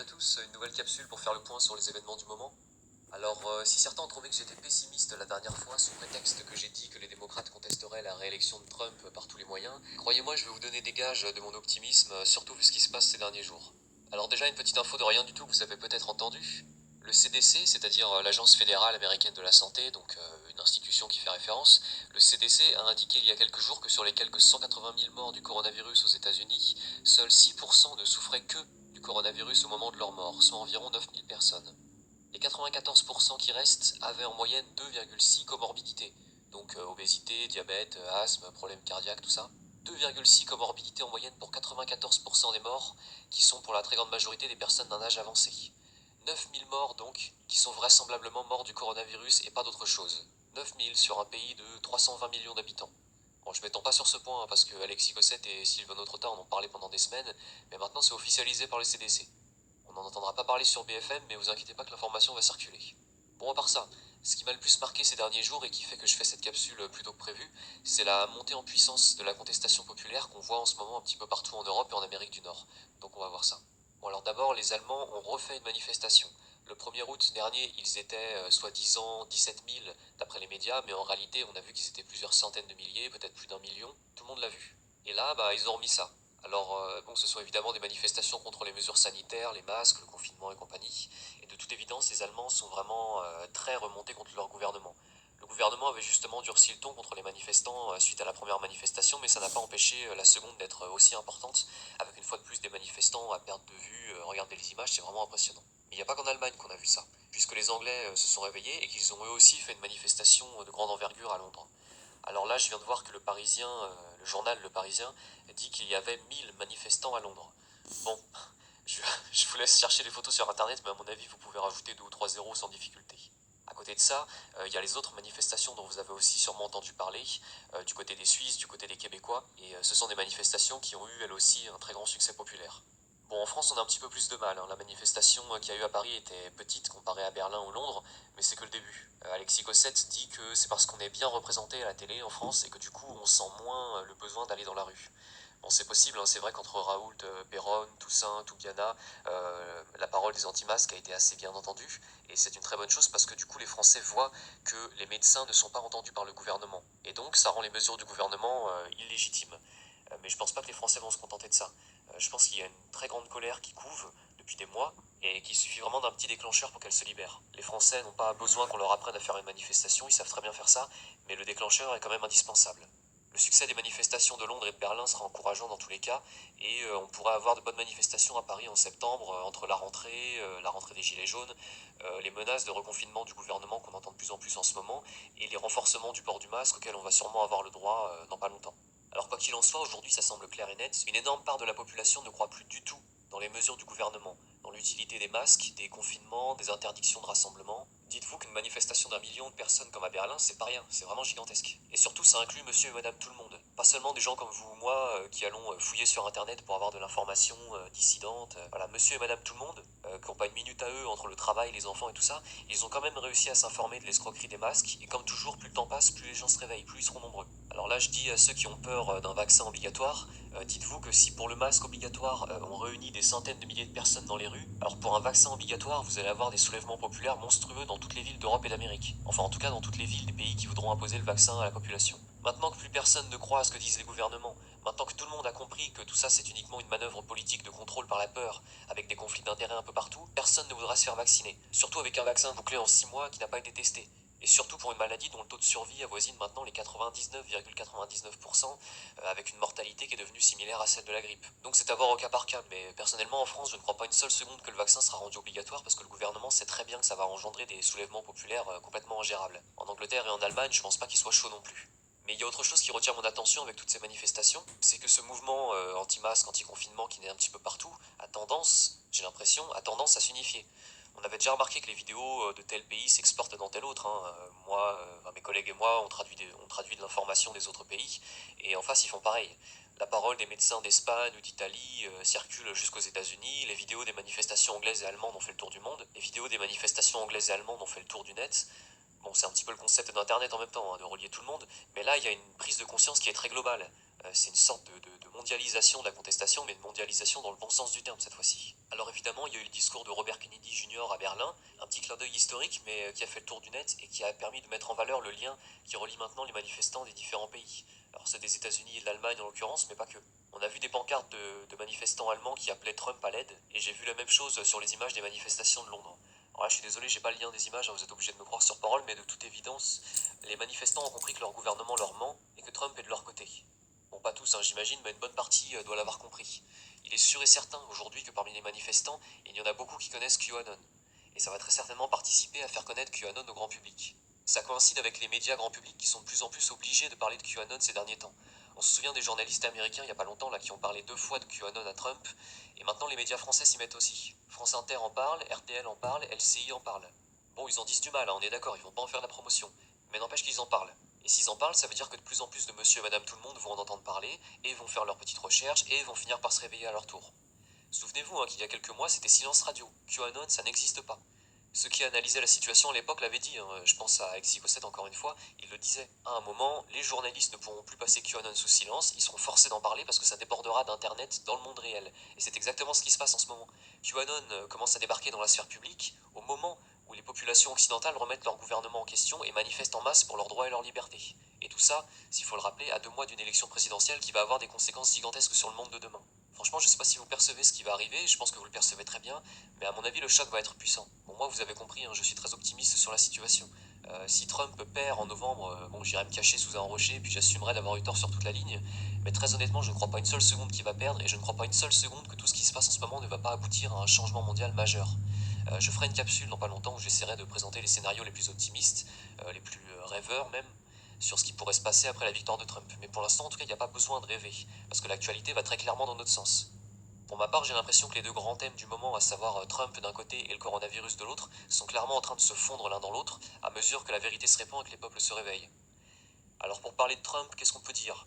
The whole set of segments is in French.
à tous, une nouvelle capsule pour faire le point sur les événements du moment. Alors, si certains ont trouvé que j'étais pessimiste la dernière fois sous prétexte que j'ai dit que les démocrates contesteraient la réélection de Trump par tous les moyens, croyez-moi, je vais vous donner des gages de mon optimisme, surtout vu ce qui se passe ces derniers jours. Alors déjà, une petite info de rien du tout que vous avez peut-être entendu. Le CDC, c'est-à-dire l'Agence fédérale américaine de la santé, donc une institution qui fait référence, le CDC a indiqué il y a quelques jours que sur les quelques 180 000 morts du coronavirus aux États-Unis, seuls 6% ne souffraient que du coronavirus au moment de leur mort, soit environ 9 000 personnes. Les 94% qui restent avaient en moyenne 2,6 comorbidités, donc obésité, diabète, asthme, problèmes cardiaques, tout ça. 2,6 comorbidités en moyenne pour 94% des morts, qui sont pour la très grande majorité des personnes d'un âge avancé. 9 000 morts donc, qui sont vraisemblablement morts du coronavirus et pas d'autre chose. 9 000 sur un pays de 320 millions d'habitants. Bon, je m'étends pas sur ce point, parce que Alexis Cossette et Sylvain Autrota en ont parlé pendant des semaines, mais maintenant c'est officialisé par le CDC. On n'en entendra pas parler sur BFM, mais vous inquiétez pas que l'information va circuler. Bon, à part ça, ce qui m'a le plus marqué ces derniers jours et qui fait que je fais cette capsule plus tôt que prévu, c'est la montée en puissance de la contestation populaire qu'on voit en ce moment un petit peu partout en Europe et en Amérique du Nord. Donc on va voir ça. Bon, alors d'abord, les Allemands ont refait une manifestation. Le 1er août dernier, ils étaient soi-disant 17 000 d'après les médias, mais en réalité, on a vu qu'ils étaient plusieurs centaines de milliers, peut-être plus d'1 million. Tout le monde l'a vu. Et là, ils ont remis ça. Alors, bon, ce sont évidemment des manifestations contre les mesures sanitaires, les masques, le confinement et compagnie. Et de toute évidence, les Allemands sont vraiment très remontés contre leur gouvernement. Le gouvernement avait justement durci le ton contre les manifestants suite à la première manifestation, mais ça n'a pas empêché la seconde d'être aussi importante, avec une fois de plus des manifestants à perte de vue. Regardez les images, c'est vraiment impressionnant. Mais il n'y a pas qu'en Allemagne qu'on a vu ça, puisque les Anglais se sont réveillés et qu'ils ont eux aussi fait une manifestation de grande envergure à Londres. Alors là, je viens de voir que le Parisien, le journal Le Parisien, dit qu'il y avait 1000 manifestants à Londres. Bon, je, je vous laisse chercher les photos sur internet, mais à mon avis, vous pouvez rajouter 2 ou 3 zéros sans difficulté. À côté de ça, il y a les autres manifestations dont vous avez aussi sûrement entendu parler, du côté des Suisses, du côté des Québécois, et ce sont des manifestations qui ont eu elles aussi un très grand succès populaire. Bon, en France, on a un petit peu plus de mal, hein. La manifestation qu'il y a eu à Paris était petite comparée à Berlin ou Londres, mais c'est que le début. Alexis Cossette dit que c'est parce qu'on est bien représenté à la télé en France et que du coup, on sent moins le besoin d'aller dans la rue. Bon, c'est possible, hein, c'est vrai qu'entre Raoult, Perron, Toussaint, Toubiana, la parole des anti-masques a été assez bien entendue, et c'est une très bonne chose parce que du coup, les Français voient que les médecins ne sont pas entendus par le gouvernement, et donc ça rend les mesures du gouvernement illégitimes. Mais je pense pas que les Français vont se contenter de ça. Je pense qu'il y a une très grande colère qui couve depuis des mois et qu'il suffit vraiment d'un petit déclencheur pour qu'elle se libère. Les Français n'ont pas besoin qu'on leur apprenne à faire une manifestation, ils savent très bien faire ça, mais le déclencheur est quand même indispensable. Le succès des manifestations de Londres et de Berlin sera encourageant dans tous les cas, et on pourrait avoir de bonnes manifestations à Paris en septembre, entre la rentrée des Gilets jaunes, les menaces de reconfinement du gouvernement qu'on entend de plus en plus en ce moment, et les renforcements du port du masque auxquels on va sûrement avoir le droit dans pas longtemps. Alors quoi qu'il en soit, aujourd'hui ça semble clair et net, une énorme part de la population ne croit plus du tout dans les mesures du gouvernement, dans l'utilité des masques, des confinements, des interdictions de rassemblement. Dites-vous qu'une manifestation d'1 million de personnes comme à Berlin, c'est pas rien, c'est vraiment gigantesque. Et surtout, ça inclut monsieur et madame tout le monde. Pas seulement des gens comme vous ou moi qui allons fouiller sur internet pour avoir de l'information dissidente. Voilà, monsieur et madame tout le monde, qui n'ont pas une minute à eux entre le travail, les enfants et tout ça, ils ont quand même réussi à s'informer de l'escroquerie des masques, et comme toujours, plus le temps passe, plus les gens se réveillent, plus ils seront nombreux. Alors là, je dis à ceux qui ont peur d'un vaccin obligatoire, dites-vous que si pour le masque obligatoire, on réunit des centaines de milliers de personnes dans les rues, alors pour un vaccin obligatoire, vous allez avoir des soulèvements populaires monstrueux dans toutes les villes d'Europe et d'Amérique. Enfin, en tout cas, dans toutes les villes des pays qui voudront imposer le vaccin à la population. Maintenant que plus personne ne croit à ce que disent les gouvernements, maintenant que tout le monde a compris que tout ça c'est uniquement une manœuvre politique de contrôle par la peur, avec des conflits d'intérêts un peu partout, personne ne voudra se faire vacciner. Surtout avec un vaccin bouclé en 6 mois qui n'a pas été testé. Et surtout pour une maladie dont le taux de survie avoisine maintenant les 99,99%, avec une mortalité qui est devenue similaire à celle de la grippe. Donc c'est à voir au cas par cas, mais personnellement en France je ne crois pas une seule seconde que le vaccin sera rendu obligatoire parce que le gouvernement sait très bien que ça va engendrer des soulèvements populaires complètement ingérables. En Angleterre et en Allemagne, je pense pas qu'ils soient chauds non plus. Mais il y a autre chose qui retient mon attention avec toutes ces manifestations, c'est que ce mouvement anti-masque, anti-confinement qui naît un petit peu partout, a tendance, j'ai l'impression, a tendance à s'unifier. On avait déjà remarqué que les vidéos de tel pays s'exportent dans tel autre, hein. Mes collègues et moi, on traduit de l'information des autres pays, et en face, ils font pareil. La parole des médecins d'Espagne ou d'Italie circule jusqu'aux États-Unis, les vidéos des manifestations anglaises et allemandes ont fait le tour du monde, les vidéos des manifestations anglaises et allemandes ont fait le tour du net. Bon, Bon, c'est un petit peu le concept d'Internet en même temps, hein, de relier tout le monde, mais là, il y a une prise de conscience qui est très globale. C'est une sorte de mondialisation de la contestation, mais de mondialisation dans le bon sens du terme cette fois-ci. Alors évidemment, il y a eu le discours de Robert Kennedy Jr. à Berlin, un petit clin d'œil historique, mais qui a fait le tour du net et qui a permis de mettre en valeur le lien qui relie maintenant les manifestants des différents pays. Alors ceux des États-Unis et de l'Allemagne en l'occurrence, mais pas que. On a vu des pancartes de manifestants allemands qui appelaient Trump à l'aide, et j'ai vu la même chose sur les images des manifestations de Londres. Alors là, je suis désolé, j'ai pas le lien des images, hein, vous êtes obligé de me croire sur parole, mais de toute évidence, les manifestants ont compris que leur gouvernement leur ment et que Trump est de leur côté. Bon, pas tous, hein, j'imagine, mais une bonne partie doit l'avoir compris. Il est sûr et certain aujourd'hui que parmi les manifestants, il y en a beaucoup qui connaissent QAnon. Et ça va très certainement participer à faire connaître QAnon au grand public. Ça coïncide avec les médias grand public qui sont de plus en plus obligés de parler de QAnon ces derniers temps. On se souvient des journalistes américains il n'y a pas longtemps là qui ont parlé 2 fois de QAnon à Trump, et maintenant les médias français s'y mettent aussi. France Inter en parle, RTL en parle, LCI en parle. Bon, ils en disent du mal, hein, on est d'accord, ils vont pas en faire la promotion, mais n'empêche qu'ils en parlent. Et s'ils en parlent, ça veut dire que de plus en plus de monsieur et madame tout le monde vont en entendre parler, et vont faire leurs petites recherches, et vont finir par se réveiller à leur tour. Souvenez-vous hein, qu'il y a quelques mois, c'était silence radio. QAnon, ça n'existe pas. Ceux qui analysaient la situation à l'époque l'avaient dit, hein, je pense à Exicosset encore une fois, il le disait. À un moment, les journalistes ne pourront plus passer QAnon sous silence, ils seront forcés d'en parler parce que ça débordera d'Internet dans le monde réel. Et c'est exactement ce qui se passe en ce moment. QAnon commence à débarquer dans la sphère publique au moment où les populations occidentales remettent leur gouvernement en question et manifestent en masse pour leurs droits et leurs libertés. Et tout ça, s'il faut le rappeler, à 2 mois d'une élection présidentielle qui va avoir des conséquences gigantesques sur le monde de demain. Franchement, je sais pas si vous percevez ce qui va arriver, je pense que vous le percevez très bien, mais à mon avis, le choc va être puissant. Bon, moi, vous avez compris, hein, je suis très optimiste sur la situation. Si Trump perd en novembre, bon, j'irai me cacher sous un rocher, puis j'assumerai d'avoir eu tort sur toute la ligne, mais très honnêtement, je ne crois pas une seule seconde qu'il va perdre, et je ne crois pas une seule seconde que tout ce qui se passe en ce moment ne va pas aboutir à un changement mondial majeur. Je ferai une capsule dans pas longtemps où j'essaierai de présenter les scénarios les plus optimistes, les plus rêveurs même, sur ce qui pourrait se passer après la victoire de Trump. Mais pour l'instant, en tout cas, il n'y a pas besoin de rêver, parce que l'actualité va très clairement dans notre sens. Pour ma part, j'ai l'impression que les 2 grands thèmes du moment, à savoir Trump d'un côté et le coronavirus de l'autre, sont clairement en train de se fondre l'un dans l'autre, à mesure que la vérité se répand et que les peuples se réveillent. Alors pour parler de Trump, qu'est-ce qu'on peut dire?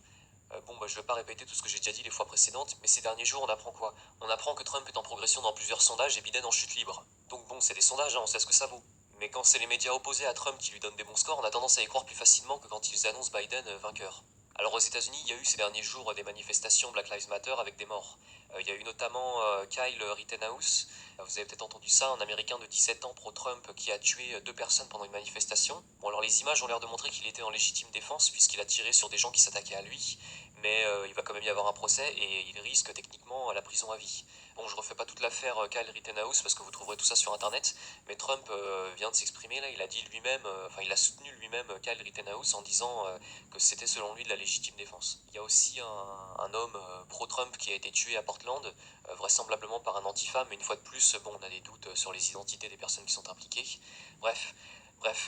Je vais pas répéter tout ce que j'ai déjà dit les fois précédentes, mais ces derniers jours, on apprend quoi? On apprend que Trump est en progression dans plusieurs sondages et Biden en chute libre. Donc bon, c'est des sondages, hein, on sait ce que ça vaut. Mais quand c'est les médias opposés à Trump qui lui donnent des bons scores, on a tendance à y croire plus facilement que quand ils annoncent Biden vainqueur. Alors aux États-Unis, il y a eu ces derniers jours des manifestations Black Lives Matter avec des morts. Il y a eu notamment Kyle Rittenhouse, vous avez peut-être entendu ça, un Américain de 17 ans pro-Trump qui a tué 2 personnes pendant une manifestation. Bon alors les images ont l'air de montrer qu'il était en légitime défense puisqu'il a tiré sur des gens qui s'attaquaient à lui, mais il va quand même y avoir un procès et il risque techniquement la prison à vie. Bon, je refais pas toute l'affaire Kyle Rittenhouse parce que vous trouverez tout ça sur internet, mais Trump vient de s'exprimer là, il a dit lui-même, il a soutenu lui-même Kyle Rittenhouse en disant que c'était selon lui de la légitime défense. Il y a aussi un homme pro-Trump qui a été tué à Portland, vraisemblablement par un antifa, mais une fois de plus, bon, on a des doutes sur les identités des personnes qui sont impliquées. Bref,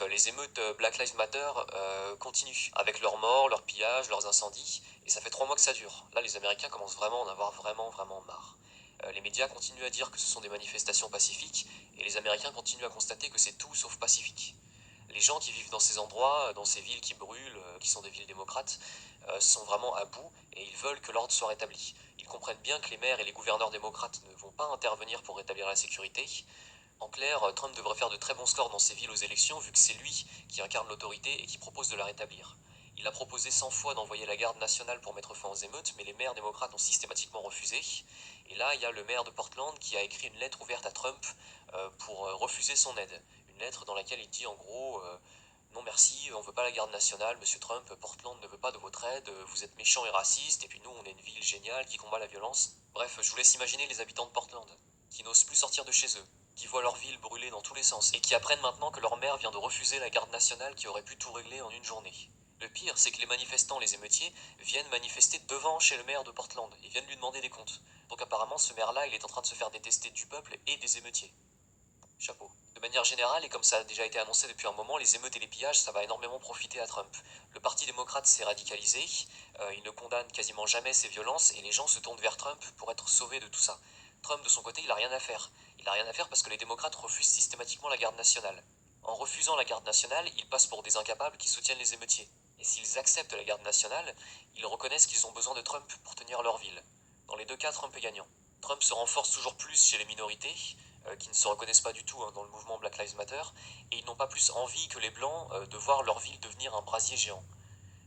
les émeutes Black Lives Matter continuent, avec leurs morts, leurs pillages, leurs incendies, et ça fait 3 mois que ça dure. Là, les Américains commencent vraiment à en avoir vraiment marre. Les médias continuent à dire que ce sont des manifestations pacifiques, et les Américains continuent à constater que c'est tout sauf pacifique. Les gens qui vivent dans ces endroits, dans ces villes qui brûlent, qui sont des villes démocrates, sont vraiment à bout, et ils veulent que l'ordre soit rétabli. Ils comprennent bien que les maires et les gouverneurs démocrates ne vont pas intervenir pour rétablir la sécurité. En clair, Trump devrait faire de très bons scores dans ces villes aux élections vu que c'est lui qui incarne l'autorité et qui propose de la rétablir. Il a proposé 100 fois d'envoyer la garde nationale pour mettre fin aux émeutes, mais les maires démocrates ont systématiquement refusé. Et là, il y a le maire de Portland qui a écrit une lettre ouverte à Trump pour refuser son aide. Une lettre dans laquelle il dit en gros non merci, on veut pas la garde nationale, monsieur Trump, Portland ne veut pas de votre aide, vous êtes méchant et raciste, et puis nous on est une ville géniale qui combat la violence. Bref, je vous laisse imaginer les habitants de Portland, qui n'osent plus sortir de chez eux, qui voient leur ville brûler dans tous les sens, et qui apprennent maintenant que leur maire vient de refuser la garde nationale qui aurait pu tout régler en une journée. Le pire, c'est que les manifestants, les émeutiers, viennent manifester devant chez le maire de Portland, ils viennent lui demander des comptes. Donc apparemment, ce maire-là, il est en train de se faire détester du peuple et des émeutiers. Chapeau. De manière générale, et comme ça a déjà été annoncé depuis un moment, les émeutes et les pillages, ça va énormément profiter à Trump. Le parti démocrate s'est radicalisé, il ne condamne quasiment jamais ces violences, et les gens se tournent vers Trump pour être sauvés de tout ça. Trump, de son côté, il a rien à faire. Il a rien à faire parce que les démocrates refusent systématiquement la garde nationale. En refusant la garde nationale, ils passent pour des incapables qui soutiennent les émeutiers. Et s'ils acceptent la garde nationale, ils reconnaissent qu'ils ont besoin de Trump pour tenir leur ville. Dans les 2 cas, Trump est gagnant. Trump se renforce toujours plus chez les minorités, qui ne se reconnaissent pas du tout dans le mouvement Black Lives Matter, et ils n'ont pas plus envie que les Blancs de voir leur ville devenir un brasier géant.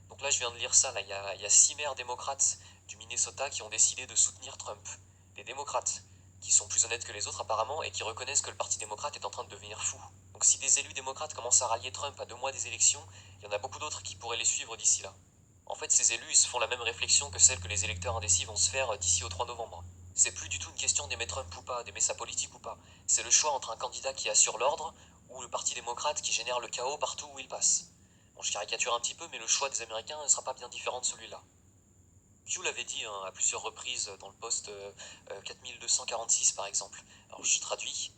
Donc là, je viens de lire ça, là, il y a 6 maires démocrates du Minnesota qui ont décidé de soutenir Trump. Des démocrates, qui sont plus honnêtes que les autres apparemment, et qui reconnaissent que le parti démocrate est en train de devenir fou. Donc si des élus démocrates commencent à rallier Trump à 2 mois des élections, il y en a beaucoup d'autres qui pourraient les suivre d'ici là. En fait, ces élus, ils se font la même réflexion que celle que les électeurs indécis vont se faire d'ici au 3 novembre. C'est plus du tout une question d'aimer Trump ou pas, d'aimer sa politique ou pas. C'est le choix entre un candidat qui assure l'ordre ou le parti démocrate qui génère le chaos partout où il passe. Bon, je caricature un petit peu, mais le choix des Américains ne sera pas bien différent de celui-là. Q l'avait dit à plusieurs reprises dans le post 4246 par exemple. Alors je traduis.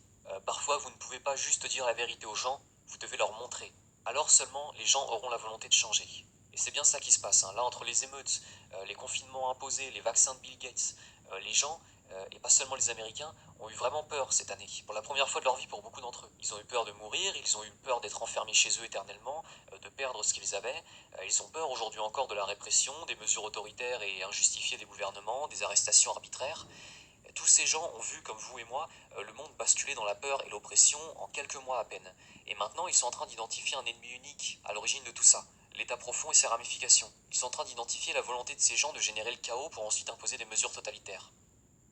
Parfois vous ne pouvez pas juste dire la vérité aux gens, vous devez leur montrer. Alors seulement les gens auront la volonté de changer. Et c'est bien ça qui se passe. Là, entre les émeutes, les confinements imposés, les vaccins de Bill Gates, les gens, et pas seulement les Américains, ont eu vraiment peur cette année. Pour la première fois de leur vie pour beaucoup d'entre eux. Ils ont eu peur de mourir, ils ont eu peur d'être enfermés chez eux éternellement, de perdre ce qu'ils avaient. Ils ont peur aujourd'hui encore de la répression, des mesures autoritaires et injustifiées des gouvernements, des arrestations arbitraires. Tous ces gens ont vu, comme vous et moi, le monde basculer dans la peur et l'oppression en quelques mois à peine. Et maintenant, ils sont en train d'identifier un ennemi unique à l'origine de tout ça, l'État profond et ses ramifications. Ils sont en train d'identifier la volonté de ces gens de générer le chaos pour ensuite imposer des mesures totalitaires.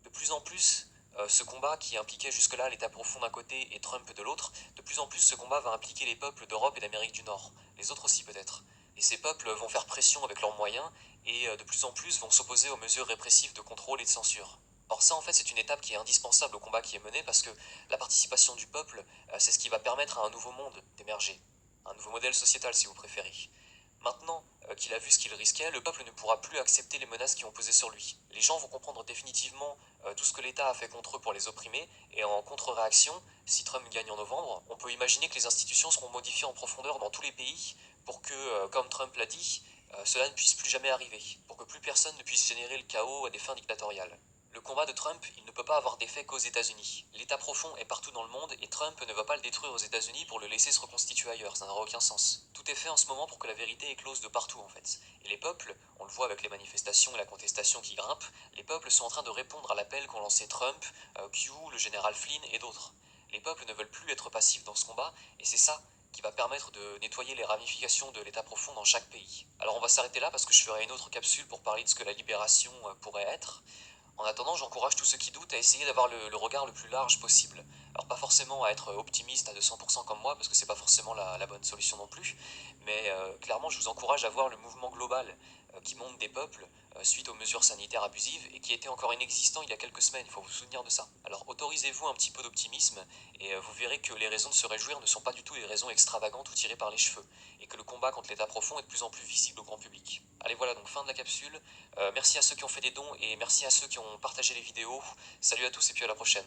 De plus en plus, ce combat qui impliquait jusque-là l'État profond d'un côté et Trump de l'autre, de plus en plus ce combat va impliquer les peuples d'Europe et d'Amérique du Nord, les autres aussi peut-être. Et ces peuples vont faire pression avec leurs moyens et de plus en plus vont s'opposer aux mesures répressives de contrôle et de censure. Or ça en fait c'est une étape qui est indispensable au combat qui est mené parce que la participation du peuple c'est ce qui va permettre à un nouveau monde d'émerger, un nouveau modèle sociétal si vous préférez. Maintenant qu'il a vu ce qu'il risquait, le peuple ne pourra plus accepter les menaces qui ont pesé sur lui. Les gens vont comprendre définitivement tout ce que l'État a fait contre eux pour les opprimer, et en contre-réaction, si Trump gagne en novembre, on peut imaginer que les institutions seront modifiées en profondeur dans tous les pays pour que, comme Trump l'a dit, cela ne puisse plus jamais arriver, pour que plus personne ne puisse générer le chaos à des fins dictatoriales. Le combat de Trump, il ne peut pas avoir d'effet qu'aux États-Unis. L'État profond est partout dans le monde et Trump ne va pas le détruire aux États-Unis pour le laisser se reconstituer ailleurs, ça n'aura aucun sens. Tout est fait en ce moment pour que la vérité éclose de partout en fait. Et les peuples, on le voit avec les manifestations et la contestation qui grimpe, les peuples sont en train de répondre à l'appel qu'ont lancé Trump, Q, le général Flynn et d'autres. Les peuples ne veulent plus être passifs dans ce combat et c'est ça qui va permettre de nettoyer les ramifications de l'État profond dans chaque pays. Alors on va s'arrêter là parce que je ferai une autre capsule pour parler de ce que la libération pourrait être. En attendant, j'encourage tous ceux qui doutent à essayer d'avoir le regard le plus large possible. Alors pas forcément à être optimiste à 200% comme moi, parce que c'est pas forcément la bonne solution non plus, mais clairement je vous encourage à voir le mouvement global qui monte des peuples suite aux mesures sanitaires abusives et qui était encore inexistant il y a quelques semaines, il faut vous souvenir de ça. Alors autorisez-vous un petit peu d'optimisme et vous verrez que les raisons de se réjouir ne sont pas du tout des raisons extravagantes ou tirées par les cheveux, et que le combat contre l'État profond est de plus en plus visible au grand public. Allez voilà donc fin de la capsule. Merci à ceux qui ont fait des dons et merci à ceux qui ont partagé les vidéos. Salut à tous et puis à la prochaine.